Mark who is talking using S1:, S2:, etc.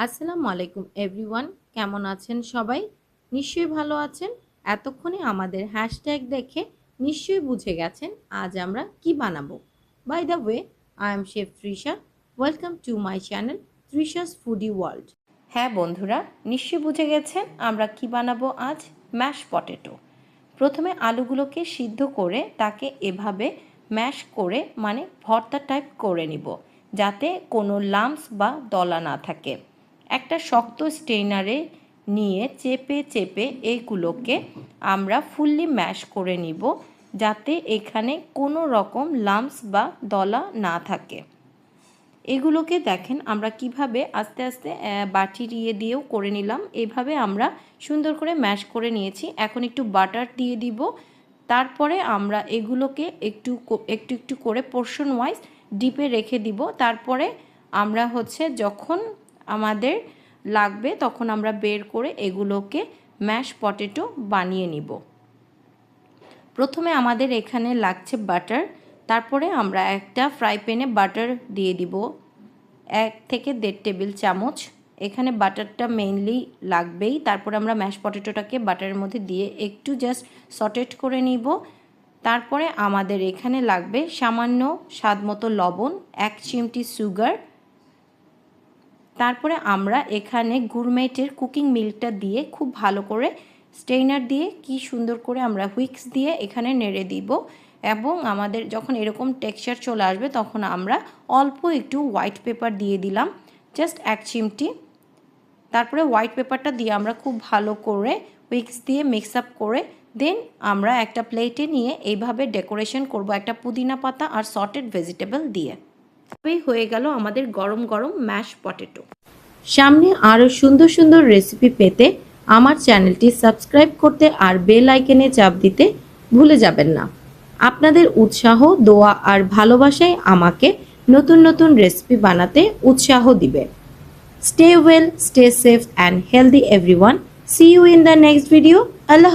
S1: আসসালামু আলাইকুম এভরিওয়ান, কেমন আছেন সবাই? নিশ্চয়ই ভালো আছেন। এতক্ষণে আমাদের হ্যাশট্যাগ দেখে নিশ্চয়ই বুঝে গেছেন আজ আমরা কি বানাবো। By the way, I am chef Trisha. Welcome to my channel Trisha's foodie world. হ্যাঁ বন্ধুরা, নিশ্চয়ই বুঝে গেছেন আমরা কি বানাবো আজ। Mash potato. প্রথমে আলুগুলোকে সিদ্ধ করে তাকে এভাবে ম্যাশ করে মানে ভর্তা টাইপ করে নিব, যাতে কোনো লাম্পস বা দলা না থাকে। একটা শক্ত স্ট্রেনারে নিয়ে চেপে চেপে এইগুলোকে আমরা ফুললি ম্যাশ করে নিব, যাতে এখানে কোনো রকম লাম্পস বা দলা না থাকে। এগুলোকে দেখেন আমরা কিভাবে আস্তে আস্তে বাটি দিয়েও করে নিলাম। এইভাবে আমরা সুন্দর করে ম্যাশ করে নিয়েছি। এখন একটু বাটার দিয়ে দিব। তারপরে আমরা এগুলোকে একটু একটু করে পোর্শন ওয়াইজ ডিপে রেখে দিব। তারপরে আমরা যখন আমাদের লাগবে তখন আমরা বের করে এগুলোকে ম্যাশ পটেটো বানিয়ে নিব। প্রথমে আমাদের এখানে লাগছে বাটার। তারপরে আমরা একটা ফ্রাই প্যানে বাটার দিয়ে দিব 1 থেকে 1.5 টেবিল চামচ। এখানে বাটারটা মেইনলি লাগবেই। তারপরে আমরা ম্যাশ পটেটোটাকে বাটারের মধ্যে দিয়ে একটু জাস্ট সটেট করে নিব। তারপরে আমাদের এখানে লাগবে সামান্য স্বাদমতো লবণ, 1 চিমটি সুগার। তারপরে আমরা এখানে গুরমেটের কুকিং মিল্কটা দিয়ে খুব ভালো করে স্ট্রেনার দিয়ে কি সুন্দর করে আমরা হুইক্স দিয়ে এখানে নেড়ে দিব। এবং আমাদের যখন এরকম টেক্সচার চলে আসবে তখন আমরা অল্প একটু হোয়াইট পেপার দিয়ে দিলাম, জাস্ট 1 চিমটি। তারপরে হোয়াইট পেপারটা দিয়ে আমরা খুব ভালো করে হুইক্স দিয়ে মিক্স আপ করে দেন আমরা একটা প্লেটে নিয়ে এইভাবে ডেকোরেশন করব একটা পুদিনা পাতা আর সটেড ভেজিটেবল দিয়ে। তবেই হয়ে গেল আমাদের গরম গরম ম্যাশ পটেটো। সামনে আরও সুন্দর সুন্দর রেসিপি পেতে আমার চ্যানেলটি সাবস্ক্রাইব করতে আর বেল আইকনে চাপ দিতে ভুলে যাবেন না। আপনাদের উৎসাহ, দোয়া আর ভালোবাসাই আমাকে নতুন নতুন রেসিপি বানাতে উৎসাহ দিবে। Stay well, stay safe and healthy everyone. See you in the next video. Allah